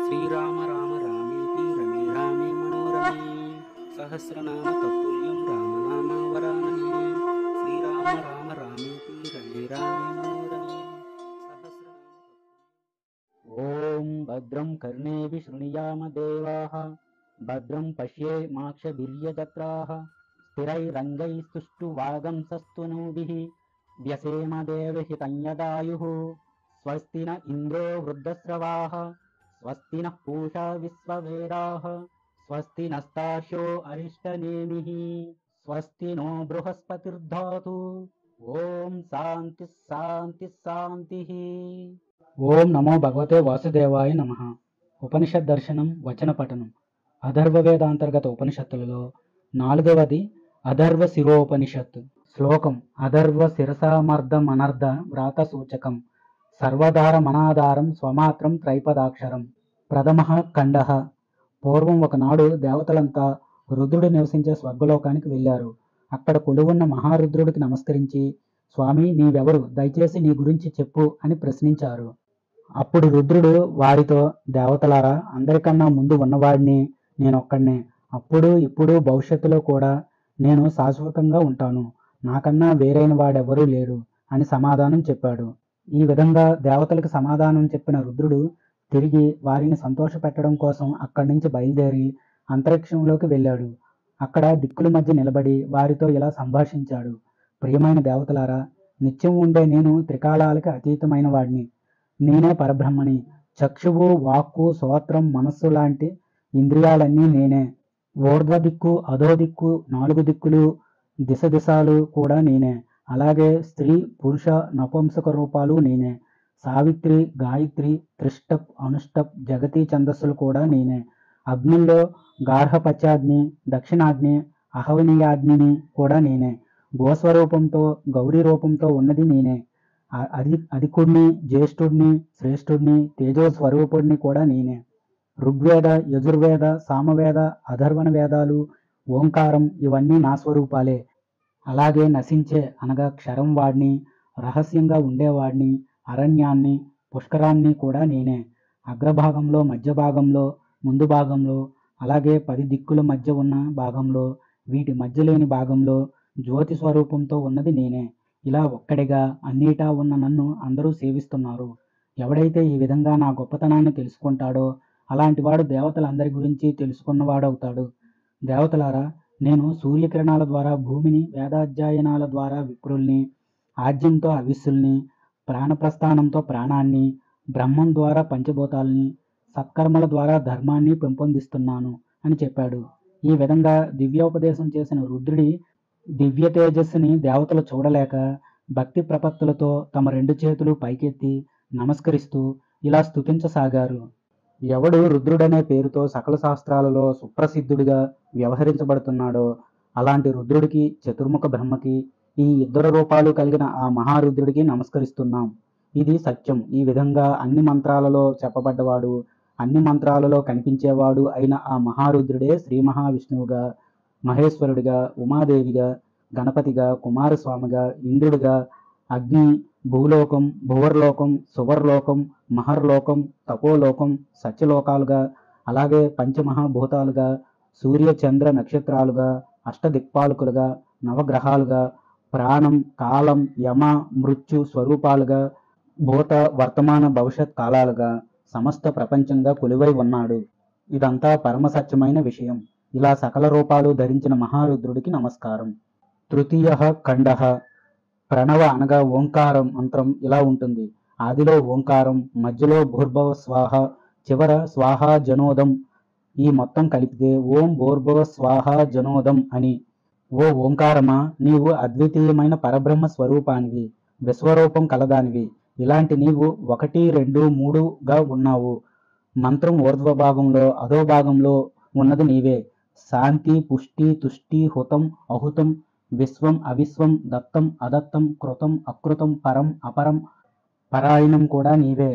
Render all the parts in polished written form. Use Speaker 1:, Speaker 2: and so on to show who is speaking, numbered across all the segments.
Speaker 1: శ్రీరామ రామ రామేతి రమే రామే మనోరమే సహస్రనామ తత్తుల్యం రామనామ వరాననే శ్రీరామ రామ రామేతి రమే రామే మనోరమే సహస్రనామ ఓం భద్రం కర్ణేభి శృణుయామ దేవాః భద్రం పశ్యేమాక్షభిర్యజత్రాః స్థిరైరంగైస్తుష్టువాగంసస్తనూభిః వ్యసేమ దేవహితం యదాయుః స్వస్తి న ఇంద్రో వృద్ధశ్రవాః స్వస్తి నః పూషా విశ్వవేదాః స్వస్తి నస్తార్క్ష్యో అరిష్టనేమిః స్వస్తి నో బృహస్పతిర్దధాతు. ఓం శాంతి శాంతి శాంతి. ఓం నమో భగవతే వాసుదేవాయ నమః. ఉపనిషద్ దర్శనం వచన పఠనం. అథర్వ వేదాంతర్గత ఉపనిషత్తులలో 4వది అథర్వ శిరోపనిషత్. శ్లోకం. అథర్వ శిరసామర్ధమనర్ధ వ్రాత సూచకం సర్వధార మనాధారం స్వమాత్రం త్రైపదాక్షరం. ప్రథమః ఖండః. పూర్వం ఒకనాడు దేవతలంతా రుద్రుడు నివసించే స్వర్గలోకానికి వెళ్ళారు. అక్కడ కొలువున్న మహారుద్రుడికి నమస్కరించి, స్వామి నీవెవరు, దయచేసి నీ గురించి చెప్పు అని ప్రశ్నించారు. అప్పుడు రుద్రుడు వారితో, దేవతలారా, అందరికన్నా ముందు ఉన్నవాడిని నేనొక్కడినే. అప్పుడు ఇప్పుడు భవిష్యత్తులో కూడా నేను శాశ్వతంగా ఉంటాను. నాకన్నా వేరైన వాడెవరూ లేడు అని సమాధానం చెప్పాడు. ఈ విధంగా దేవతలకు సమాధానం చెప్పిన రుద్రుడు తిరిగి వారిని సంతోషపెట్టడం కోసం అక్కడి నుంచి బయలుదేరి అంతరిక్షంలోకి వెళ్ళాడు. అక్కడ దిక్కుల మధ్య నిలబడి వారితో ఇలా సంభాషించాడు. ప్రియమైన దేవతలారా, నిత్యం ఉండే నేను త్రికాలాలకి అతీతమైన వాడిని. నేనే పరబ్రహ్మని. చక్షువు, వాక్కు, శ్రోత్రం, మనస్సు లాంటి ఇంద్రియాలన్నీ నేనే. ఊర్ధ్వ దిక్కు, అధో దిక్కు, 4 దిక్కులు, దిశలు కూడా నేనే. అలాగే స్త్రీ, పురుష, నపుంసక రూపాలు నేనే. సావిత్రి, గాయత్రి, త్రిష్టప్, అనుష్టప్, జగతి ఛందస్సులు కూడా నేనే. అగ్నుల్లో గార్హపత్యాగ్ని, దక్షిణాగ్ని, అహవనీయాగ్నిని కూడా నేనే. గోస్వరూపంతో, గౌరీ రూపంతో ఉన్నది నేనే. అధికుడిని, జ్యేష్ఠుడిని, శ్రేష్ఠుడిని, తేజోస్వరూపుడిని కూడా నేనే. ఋగ్వేద, యజుర్వేద, సామవేద, అధర్వణ వేదాలు, ఓంకారం ఇవన్నీ నా స్వరూపాలే. అలాగే నశించే అనగా క్షరం వాడిని, రహస్యంగా ఉండేవాడిని, అరణ్యాన్ని, పుష్కరాన్ని కూడా నేనే. అగ్రభాగంలో, మధ్య భాగంలో, ముందు భాగంలో, అలాగే 10 దిక్కుల మధ్య ఉన్న భాగంలో, వీటి మధ్య లేని భాగంలో జ్యోతి స్వరూపంతో ఉన్నది నేనే. ఇలా ఒక్కడిగా అన్నిటా ఉన్న నన్ను అందరూ సేవిస్తున్నారు. ఎవడైతే ఈ విధంగా నా గొప్పతనాన్ని తెలుసుకుంటాడో అలాంటివాడు దేవతలందరి గురించి తెలుసుకున్నవాడవుతాడు. దేవతలారా, నేను సూర్యకిరణాల ద్వారా భూమిని, వేదాధ్యయనాల ద్వారా విప్రుల్ని, ఆజ్యంతో అవిస్సుల్ని, ప్రాణప్రస్థానంతో ప్రాణాన్ని, బ్రహ్మం ద్వారా పంచభూతాల్ని, సత్కర్మల ద్వారా ధర్మాన్ని పెంపొందిస్తున్నాను అని చెప్పాడు. ఈ విధంగా దివ్యోపదేశం చేసిన రుద్రుడి దివ్య తేజస్సుని దేవతలు చూడలేక భక్తి ప్రపత్తులతో తమ 2 చేతులు పైకెత్తి నమస్కరిస్తూ ఇలా స్తుతించసాగారు. ఎవడు రుద్రుడనే పేరుతో సకల శాస్త్రాలలో సుప్రసిద్ధుడిగా వ్యవహరించబడుతున్నాడో అలాంటి రుద్రుడికి, చతుర్ముఖ బ్రహ్మకి, ఈ 2 రూపాలు కలిగిన ఆ మహారుద్రుడికి నమస్కరిస్తున్నాం. ఇది సత్యం. ఈ విధంగా అన్ని మంత్రాలలో చెప్పబడ్డవాడు, అన్ని మంత్రాలలో కనిపించేవాడు అయిన ఆ మహారుద్రుడే శ్రీ మహావిష్ణువుగా, మహేశ్వరుడిగా, ఉమాదేవిగా, గణపతిగా, కుమారస్వామిగా, ఇంద్రుడిగా, అగ్ని, భూలోకం, భువర్లోకం, సువర్లోకం, మహర్లోకం, తపోలోకం, సత్యలోకాలుగా, అలాగే పంచమహాభూతాలుగా, సూర్య చంద్ర నక్షత్రాలుగా, అష్టదిక్పాలకులుగా, నవగ్రహాలుగా, ప్రాణం, కాలం, యమ, మృత్యు స్వరూపాలుగా, భూత, వర్తమాన, భవిష్యత్ కాలాలుగా సమస్త ప్రపంచంగా కొలువై ఉన్నాడు. ఇదంతా పరమసత్యమైన విషయం. ఇలా సకల రూపాలు ధరించిన మహారుద్రుడికి నమస్కారం. తృతీయః ఖండః. ప్రణవ అనగా ఓంకారం మంత్రం ఇలా ఉంటుంది. ఆదిలో ఓంకారం, మధ్యలో భూర్భవ స్వాహ, చివర స్వాహ జనోదం. ఈ మొత్తం కలిపితే ఓం భూర్భవ స్వాహ జనోదం అని. ఓ ఓంకారమా, నీవు అద్వితీయమైన పరబ్రహ్మ స్వరూపానివి, విశ్వరూపం కలదానివి. ఇలాంటి నీవు 1, 2, 3గా ఉన్నావు. మంత్రం ఊర్ధ్వ భాగంలో, అధో భాగంలో ఉన్నది నీవే. శాంతి, పుష్టి, తుష్టి, హుతం, అహుతం, విశ్వం, అవిశ్వం, దత్తం, అదత్తం, కృతం, అకృతం, పరం, అపరం, పరాయణం కూడా నీవే.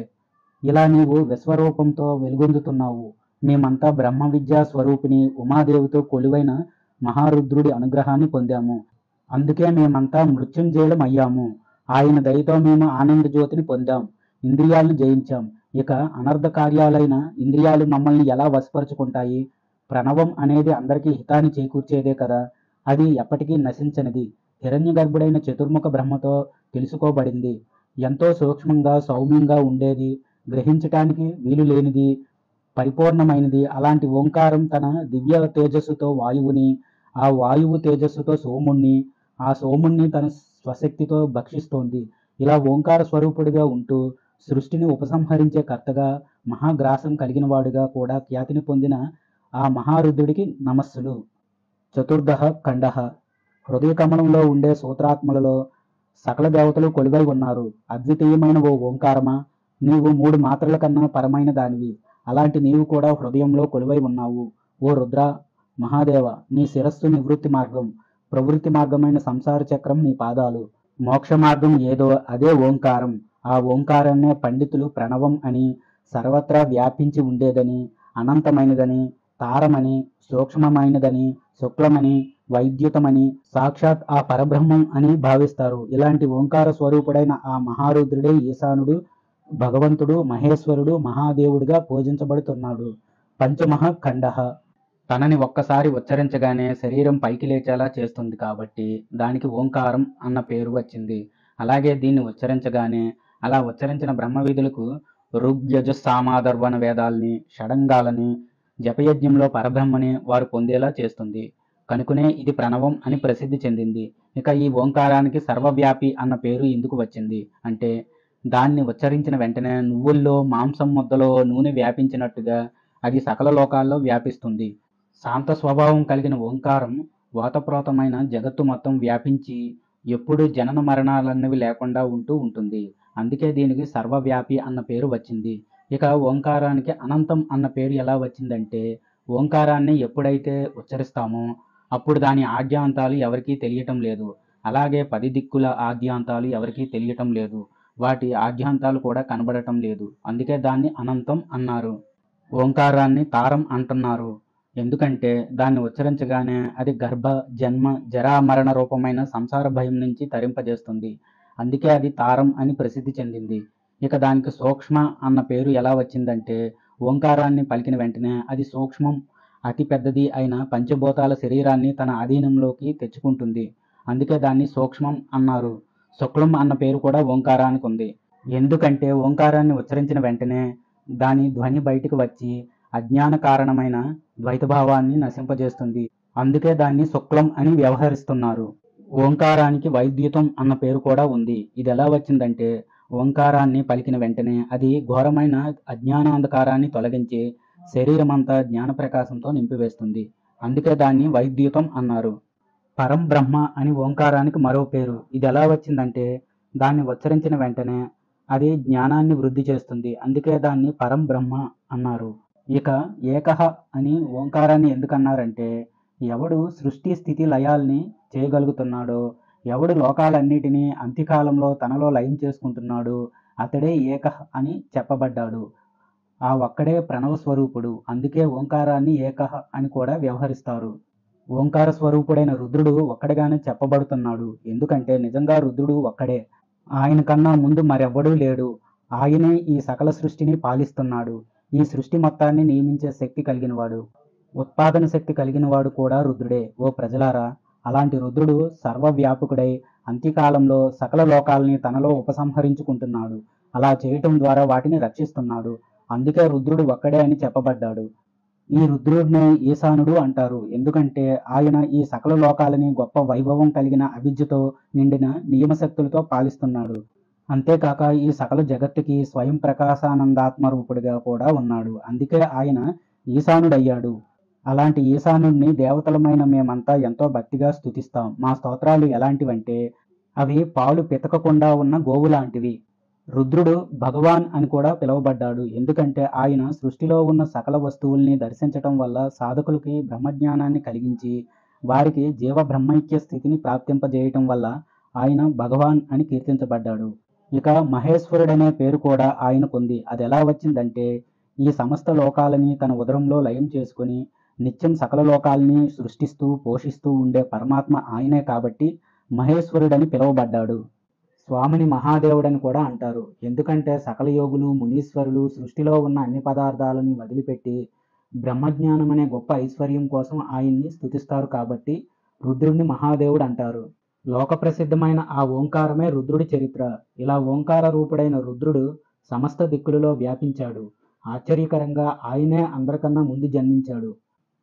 Speaker 1: ఇలా నీవు విశ్వరూపంతో వెలుగొందుతున్నావు. మేమంతా బ్రహ్మ విద్యా స్వరూపిణి ఉమాదేవితో కొలువైన మహారుద్రుడి అనుగ్రహాన్ని పొందాము. అందుకే మేమంతా మృత్యుంజయులం అయ్యాము. ఆయన దయతో మేము ఆనంద జ్యోతిని పొందాం, ఇంద్రియాలను జయించాం. ఇక అనర్థ కార్యాలైన ఇంద్రియాలు మమ్మల్ని ఎలా వశపరుచుకుంటాయి? ప్రణవం అనేది అందరికీ హితాన్ని చేకూర్చేదే కదా. అది ఎప్పటికీ నశించనిది. హిరణ్య గర్భుడైన చతుర్ముఖ బ్రహ్మతో తెలుసుకోబడింది. ఎంతో సూక్ష్మంగా సౌమ్యంగా ఉండేది, గ్రహించటానికి వీలు లేనిది, పరిపూర్ణమైనది. అలాంటి ఓంకారం తన దివ్య తేజస్సుతో వాయువుని, ఆ వాయువు తేజస్సుతో సోముణ్ణి, ఆ సోముణ్ణి తన స్వశక్తితో భక్షిస్తోంది. ఇలా ఓంకార స్వరూపుడిగా ఉంటూ సృష్టిని ఉపసంహరించే కర్తగా, మహాగ్రాసం కలిగిన వాడుగా కూడా ఖ్యాతిని పొందిన ఆ మహారుద్రుడికి నమస్సులు. చతుర్దశ ఖండ. హృదయ కమలంలో ఉండే సూత్రాత్మలలో సకల దేవతలు కొలువై ఉన్నారు. అద్వితీయమైన ఓ ఓంకారమా, నీవు 3 మాత్రల కన్నా పరమైన దానివి. అలాంటి నీవు కూడా హృదయంలో కొలువై ఉన్నావు. ఓ రుద్ర, మహాదేవ, నీ శిరస్సు నివృత్తి మార్గం, ప్రవృత్తి మార్గమైన సంసార చక్రం నీ పాదాలు. మోక్ష మార్గం ఏదో అదే ఓంకారం. ఆ ఓంకారాన్నే పండితులు ప్రణవం అని, సర్వత్రా వ్యాపించి ఉండేదని, అనంతమైనదని, తారమని, సూక్ష్మమైనదని, శుక్లమని, వైద్యుతమని, సాక్షాత్ ఆ పరబ్రహ్మం అని భావిస్తారు. ఇలాంటి ఓంకార స్వరూపుడైన ఆ మహారుద్రుడే ఈశానుడు, భగవంతుడు, మహేశ్వరుడు, మహాదేవుడిగా పూజించబడుతున్నాడు. పంచమహాఖండ. తనని ఒక్కసారి ఉచ్చరించగానే శరీరం పైకి లేచేలా చేస్తుంది కాబట్టి దానికి ఓంకారం అన్న పేరు వచ్చింది. అలాగే దీన్ని ఉచ్చరించగానే, అలా ఉచ్చరించిన బ్రహ్మవిధులకు ఋగ్యజుస్సామాధర్వణ వేదాల్ని, షడంగాలని, జపయజ్ఞంలో పరబ్రహ్మని వారు పొందేలా చేస్తుంది. కనుకనే ఇది ప్రణవం అని ప్రసిద్ధి చెందింది. ఇక ఈ ఓంకారానికి సర్వవ్యాపి అన్న పేరు ఎందుకు వచ్చింది అంటే, దాన్ని ఉచ్చరించిన వెంటనే నువ్వుల్లో మాంసం ముద్దలో నూనె వ్యాపించినట్టుగా అది సకల లోకాల్లో వ్యాపిస్తుంది. శాంత స్వభావం కలిగిన ఓంకారం వాతప్రోతమైన జగత్తు మొత్తం వ్యాపించి ఎప్పుడు జనన మరణాలన్నవి లేకుండా ఉంటూ ఉంటుంది. అందుకే దీనికి సర్వవ్యాపి అన్న పేరు వచ్చింది. ఇక ఓంకారానికి అనంతం అన్న పేరు ఎలా వచ్చిందంటే, ఓంకారాన్ని ఎప్పుడైతే ఉచ్చరిస్తామో అప్పుడు దాని ఆద్యాంతాలు ఎవరికీ తెలియటం లేదు. అలాగే 10 దిక్కుల ఆద్యాంతాలు ఎవరికీ తెలియటం లేదు. వాటి ఆద్యాంతాలు కూడా కనబడటం లేదు. అందుకే దాన్ని అనంతం అన్నారు. ఓంకారాన్ని తారం అంటున్నారు. ఎందుకంటే దాన్ని ఉచ్చరించగానే అది గర్భ, జన్మ, జరా, మరణ రూపమైన సంసార భయం నుంచి తరింపజేస్తుంది. అందుకే అది తారం అని ప్రసిద్ధి చెందింది. ఇక దానికి సూక్ష్మ అన్న పేరు ఎలా వచ్చిందంటే, ఓంకారాన్ని పలికిన వెంటనే అది సూక్ష్మం, అతి పెద్దది అయిన పంచభూతాల శరీరాన్ని తన అధీనంలోకి తెచ్చుకుంటుంది. అందుకే దాన్ని సూక్ష్మం అన్నారు. శుక్లం అన్న పేరు కూడా ఓంకారానికి ఉంది. ఎందుకంటే ఓంకారాన్ని ఉచ్చరించిన వెంటనే దాని ధ్వని బయటకు వచ్చి అజ్ఞాన కారణమైన ద్వైతభావాన్ని నశింపజేస్తుంది. అందుకే దాన్ని శుక్లం అని వ్యవహరిస్తున్నారు. ఓంకారానికి వైద్యుతం అన్న పేరు కూడా ఉంది. ఇది ఎలా వచ్చిందంటే, ఓంకారాన్ని పలికిన వెంటనే అది ఘోరమైన అజ్ఞానాంధకారాన్ని తొలగించి శరీరమంతా జ్ఞానప్రకాశంతో నింపివేస్తుంది. అందుకే దాన్ని వైద్యుతం అన్నారు. పరం బ్రహ్మ అని ఓంకారానికి మరో పేరు. ఇది ఎలా వచ్చిందంటే, దాన్ని ఉచ్చరించిన వెంటనే అది జ్ఞానాన్ని వృద్ధి చేస్తుంది. అందుకే దాన్ని పరం బ్రహ్మ అన్నారు. ఇక ఏకహ అని ఓంకారాన్ని ఎందుకన్నారంటే, ఎవడు సృష్టి స్థితి లయాల్ని చేయగలుగుతున్నాడో, ఎవడు లోకాలన్నిటినీ అంత్యకాలంలో తనలో లయం చేసుకుంటున్నాడో అతడే ఏకహ అని చెప్పబడ్డాడు. ఆ ఒక్కడే ప్రణవ స్వరూపుడు. అందుకే ఓంకారాన్ని ఏకహ అని కూడా వ్యవహరిస్తారు. ఓంకార స్వరూపుడైన రుద్రుడు ఒక్కడిగానే చెప్పబడుతున్నాడు. ఎందుకంటే నిజంగా రుద్రుడు ఒక్కడే. ఆయన కన్నా ముందు మరెవ్వడూ లేడు. ఆయనే ఈ సకల సృష్టిని పాలిస్తున్నాడు. ఈ సృష్టి మొత్తాన్ని నియమించే శక్తి కలిగినవాడు, ఉత్పాదన శక్తి కలిగినవాడు కూడా రుద్రుడే. ఓ ప్రజలారా, అలాంటి రుద్రుడు సర్వవ్యాపకుడై అంత్యకాలంలో సకల లోకాలని తనలో ఉపసంహరించుకుంటున్నాడు. అలా చేయటం ద్వారా వాటిని రక్షిస్తున్నాడు. అందుకే రుద్రుడు ఒక్కడే అని చెప్పబడ్డాడు. ఈ రుద్రుడినే ఈశానుడు అంటారు. ఎందుకంటే ఆయన ఈ సకల లోకాలని గొప్ప వైభవం కలిగిన అవిద్యతో నిండిన నియమశక్తులతో పాలిస్తున్నాడు. అంతేకాక ఈ సకల జగత్తుకి స్వయం ప్రకాశానందాత్మ రూపుడిగా కూడా ఉన్నాడు. అందుకే ఆయన ఈశానుడయ్యాడు. అలాంటి ఈశానుడిని దేవతలమైన మేమంతా ఎంతో భక్తిగా స్తుతిస్తాం. మా స్తోత్రాలు ఎలాంటివంటే, అవి పాలు పితకకుండా ఉన్న గోవు లాంటివి. రుద్రుడు భగవాన్ అని కూడా పిలువబడ్డాడు. ఎందుకంటే ఆయన సృష్టిలో ఉన్న సకల వస్తువుల్ని దర్శించటం వల్ల సాధకులకి బ్రహ్మజ్ఞానాన్ని కలిగించి వారికి జీవ బ్రహ్మైక్య స్థితిని ప్రాప్తింపజేయటం వల్ల ఆయన భగవాన్ అని కీర్తించబడ్డాడు. ఇక మహేశ్వరుడనే పేరు కూడా ఆయనకుంది. అది ఎలా వచ్చిందంటే, ఈ సమస్త లోకాలని తన ఉదరంలో లయం చేసుకుని నిత్యం సకల లోకాలని సృష్టిస్తూ పోషిస్తూ ఉండే పరమాత్మ ఆయనే కాబట్టి మహేశ్వరుడని పిలువబడ్డాడు. స్వామిని మహాదేవుడని కూడా అంటారు. ఎందుకంటే సకల యోగులు, మునీశ్వరులు సృష్టిలో ఉన్న అన్ని పదార్థాలని వదిలిపెట్టి బ్రహ్మజ్ఞానం అనే గొప్ప ఐశ్వర్యం కోసం ఆయన్ని స్తుతిస్తారు కాబట్టి రుద్రుడిని మహాదేవుడు అంటారు. లోక ప్రసిద్ధమైన ఆ ఓంకారమే రుద్రుడి చరిత్ర. ఇలా ఓంకార రూపుడైన రుద్రుడు సమస్త దిక్కులలో వ్యాపించాడు. ఆశ్చర్యకరంగా ఆయనే అందరికన్నా ముందు జన్మించాడు.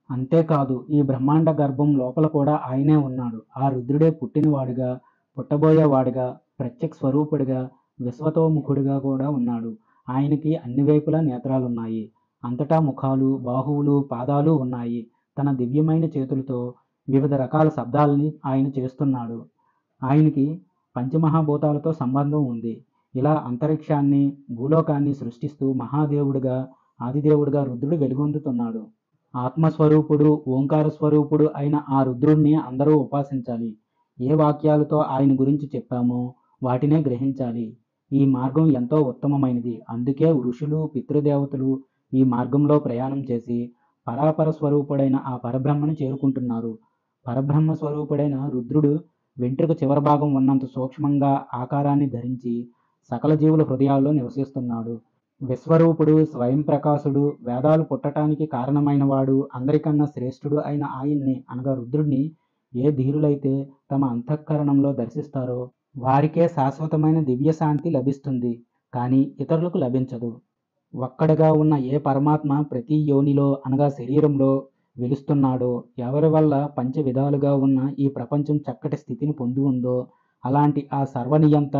Speaker 1: అంతేకాదు ఈ బ్రహ్మాండ గర్భం లోపల కూడా ఆయనే ఉన్నాడు. ఆ రుద్రుడే పుట్టినవాడుగా, పుట్టబోయేవాడుగా, ప్రత్యక్ష స్వరూపుడిగా, విశ్వతోముఖుడిగా కూడా ఉన్నాడు. ఆయనకి అన్ని వైపులా నేత్రాలున్నాయి. అంతటా ముఖాలు, బాహువులు, పాదాలు ఉన్నాయి. తన దివ్యమైన చేతులతో వివిధ రకాల శబ్దాలని ఆయన చేస్తున్నాడు. ఆయనకి పంచమహాభూతాలతో సంబంధం ఉంది. ఇలా అంతరిక్షాన్ని, భూలోకాన్ని సృష్టిస్తూ మహాదేవుడిగా, ఆదిదేవుడిగా రుద్రుడు వెలుగొందుతున్నాడు. ఆత్మస్వరూపుడు, ఓంకార స్వరూపుడు అయిన ఆ రుద్రుడిని అందరూ ఉపాసించాలి. ఏ వాక్యాలతో ఆయన గురించి చెప్పామో వాటినే గ్రహించాలి. ఈ మార్గం ఎంతో ఉత్తమమైనది. అందుకే ఋషులు, పితృదేవతలు ఈ మార్గంలో ప్రయాణం చేసి పరాపర స్వరూపుడైన ఆ పరబ్రహ్మను చేరుకుంటున్నారు. పరబ్రహ్మ స్వరూపుడైన రుద్రుడు వెంట్రుక చివరి భాగం ఉన్నంత సూక్ష్మంగా ఆకారాన్ని ధరించి సకల జీవుల హృదయాల్లో నివసిస్తున్నాడు. విశ్వరూపుడు, స్వయం ప్రకాశుడు, వేదాలు పుట్టటానికి కారణమైనవాడు, అందరికన్నా శ్రేష్ఠుడు అయిన ఆయన్ని అనగా రుద్రుడిని ఏ ధీరులైతే తమ అంతఃకరణంలో దర్శిస్తారో వారికే శాశ్వతమైన దివ్యశాంతి లభిస్తుంది. కానీ ఇతరులకు లభించదు. ఒక్కడిగా ఉన్న ఏ పరమాత్మ ప్రతి యోనిలో అనగా శరీరంలో వెలుస్తున్నాడో, ఎవరి వల్ల పంచ విధాలుగా ఉన్న ఈ ప్రపంచం చక్కటి స్థితిని పొంది ఉందో అలాంటి ఆ సర్వనియంత,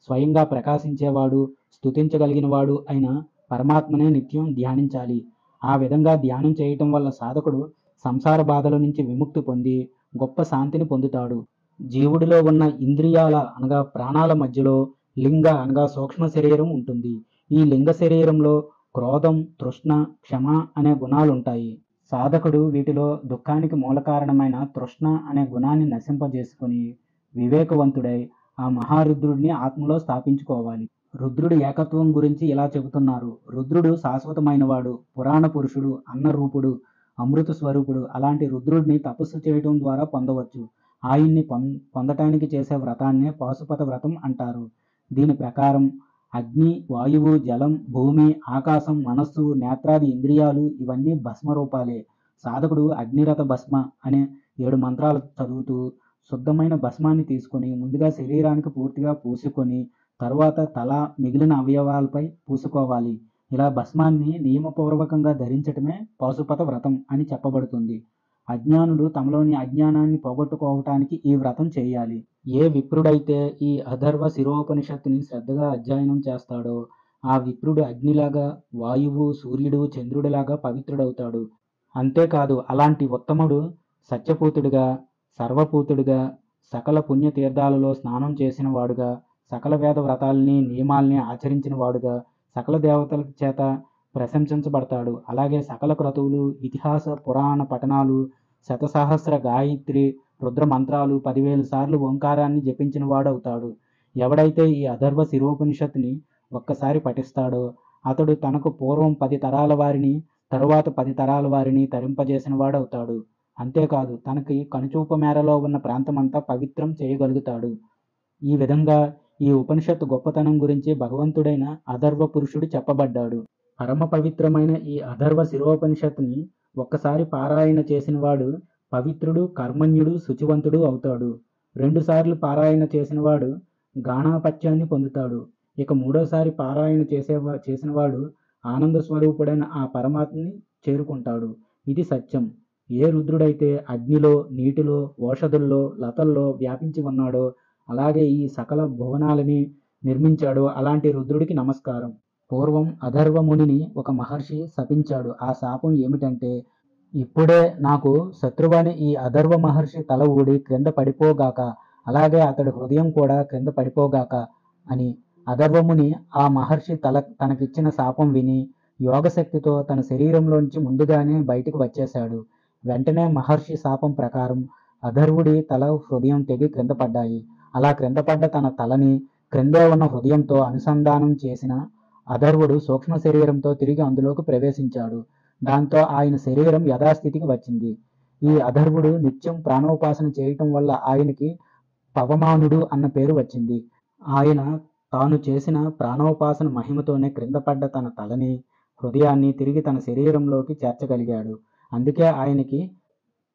Speaker 1: స్వయంగా ప్రకాశించేవాడు, స్తుతించగలిగినవాడు అయిన పరమాత్మనే నిత్యం ధ్యానించాలి. ఆ విధంగా ధ్యానం చేయటం వల్ల సాధకుడు సంసార బాధల నుంచి విముక్తి పొంది గొప్ప శాంతిని పొందుతాడు. జీవుడిలో ఉన్న ఇంద్రియాల అనగా ప్రాణాల మధ్యలో లింగ అనగా సూక్ష్మ శరీరం ఉంటుంది. ఈ లింగ శరీరంలో క్రోధం, తృష్ణ, క్షమ అనే గుణాలుంటాయి. సాధకుడు వీటిలో దుఃఖానికి మూల కారణమైన తృష్ణ అనే గుణాన్ని నశింపజేసుకుని వివేకవంతుడై ఆ మహారుద్రుడిని ఆత్మలో స్థాపించుకోవాలి. రుద్రుడి ఏకత్వం గురించి ఇలా చెబుతున్నారు. రుద్రుడు శాశ్వతమైనవాడు, పురాణ పురుషుడు, అన్నరూపుడు, అమృత స్వరూపుడు. అలాంటి రుద్రుడిని తపస్సు చేయడం ద్వారా పొందవచ్చు. ఆయన్ని పొందటానికి చేసే వ్రతాన్నే పాశుపత వ్రతం అంటారు. దీని ప్రకారం అగ్ని, వాయువు, జలం, భూమి, ఆకాశం, మనస్సు, నేత్రాది ఇంద్రియాలు ఇవన్నీ భస్మ రూపాలే. సాధకుడు అగ్నిరథ భస్మ అనే 7 మంత్రాలు చదువుతూ శుద్ధమైన భస్మాన్ని తీసుకొని ముందుగా శరీరానికి పూర్తిగా పూసుకొని తరువాత తల, మిగిలిన అవయవాలపై పూసుకోవాలి. ఇలా భస్మాన్ని నియమపూర్వకంగా ధరించటమే పాశుపత వ్రతం అని చెప్పబడుతుంది. అజ్ఞానులు తమలోని అజ్ఞానాన్ని పోగొట్టుకోవటానికి ఈ వ్రతం చేయాలి. ఏ విప్రుడైతే ఈ అథర్వ శిరోపనిషత్తుని శ్రద్ధగా అధ్యయనం చేస్తాడో ఆ విప్రుడు అగ్నిలాగా, వాయువు, సూర్యుడు, చంద్రుడిలాగా పవిత్రుడవుతాడు. అంతేకాదు అలాంటి ఉత్తముడు సత్యపూతుడిగా, సర్వపూతుడిగా, సకల పుణ్యతీర్థాలలో స్నానం చేసిన వాడుగా, సకల వేద వ్రతాలని, నియమాల్ని ఆచరించిన వాడుగా, సకల దేవతల చేత ప్రశంసించబడతాడు. అలాగే సకల క్రతువులు, ఇతిహాస పురాణ పఠనాలు, శతసహస్ర గాయత్రి రుద్ర మంత్రాలు 10,000 సార్లు ఓంకారాన్ని జపించిన వాడవుతాడు. ఎవడైతే ఈ అథర్వ శిరోపనిషత్తుని ఒక్కసారి పఠిస్తాడో అతడు తనకు పూర్వం 10 తరాల వారిని, తరువాత 10 తరాల వారిని తరింపజేసిన వాడవుతాడు. అంతేకాదు తనకి కనుచూపు మేరలో ఉన్న ప్రాంతమంతా పవిత్రం చేయగలుగుతాడు. ఈ విధంగా ఈ ఉపనిషత్తు గొప్పతనం గురించి భగవంతుడైన అథర్వ పురుషుడు చెప్పబడ్డాడు. పరమ పవిత్రమైన ఈ అథర్వ శిరోపనిషత్తుని ఒక్కసారి పారాయణ చేసినవాడు పవిత్రుడు, కర్మణ్యుడు, శుచివంతుడు అవుతాడు. 2 సార్లు పారాయణ చేసినవాడు గాణాపత్యాన్ని పొందుతాడు. ఇక 3వసారి పారాయణ చేసినవాడు ఆనంద స్వరూపుడైన ఆ పరమాత్మని చేరుకుంటాడు. ఇది సత్యం. ఏ రుద్రుడైతే అగ్నిలో, నీటిలో, ఓషధుల్లో, లతల్లో వ్యాపించి ఉన్నాడో అలాగే ఈ సకల భువనాలని నిర్మించాడో అలాంటి రుద్రుడికి నమస్కారం. పూర్వం అథర్వ మునిని ఒక మహర్షి శపించాడు. ఆ శాపం ఏమిటంటే, ఇప్పుడే నాకు శత్రువని ఈ అథర్వ మహర్షి తల ఊడి క్రింద పడిపోగాక, అలాగే అతడి హృదయం కూడా క్రింద పడిపోగాక అని. అథర్వముని ఆ మహర్షి తనకిచ్చిన శాపం విని యోగశక్తితో తన శరీరంలోంచి ముందుగానే బయటికి వచ్చేశాడు. వెంటనే మహర్షి శాపం ప్రకారం అథర్వుడి తల, హృదయం తెగి క్రింద పడ్డాయి. అలా క్రింద పడ్డ తన తలని క్రిందే ఉన్న హృదయంతో అనుసంధానం చేసిన అథర్వుడు సూక్ష్మ శరీరంతో తిరిగి అందులోకి ప్రవేశించాడు. దాంతో ఆయన శరీరం యథాస్థితికి వచ్చింది. ఈ అథర్వుడు నిత్యం ప్రాణోపాసన చేయటం వల్ల ఆయనకి పవమానుడు అన్న పేరు వచ్చింది. ఆయన తాను చేసిన ప్రాణోపాసన మహిమతోనే క్రింద పడ్డ తన తలని, హృదయాన్ని తిరిగి తన శరీరంలోకి చేర్చగలిగాడు. అందుకే ఆయనకి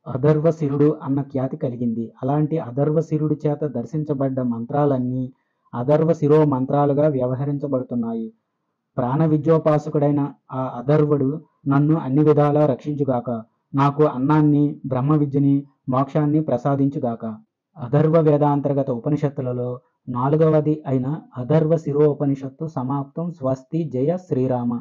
Speaker 1: అథర్వశిరుడు అన్న ఖ్యాతి కలిగింది. అలాంటి అథర్వశిరుడి చేత దర్శించబడ్డ మంత్రాలన్నీ అథర్వశిరో మంత్రాలుగా వ్యవహరించబడుతున్నాయి. ప్రాణ విద్యోపాసకుడైన ఆ అథర్వుడు నన్ను అన్ని విధాలా రక్షించుగాక. నాకు అన్నాన్ని, బ్రహ్మ విద్యని, మోక్షాన్ని ప్రసాదించుగాక. అథర్వ వేదాంతర్గత ఉపనిషత్తులలో 4వది అయిన అథర్వ శిరోపనిషత్తు సమాప్తం. స్వస్తి. జయ శ్రీరామ.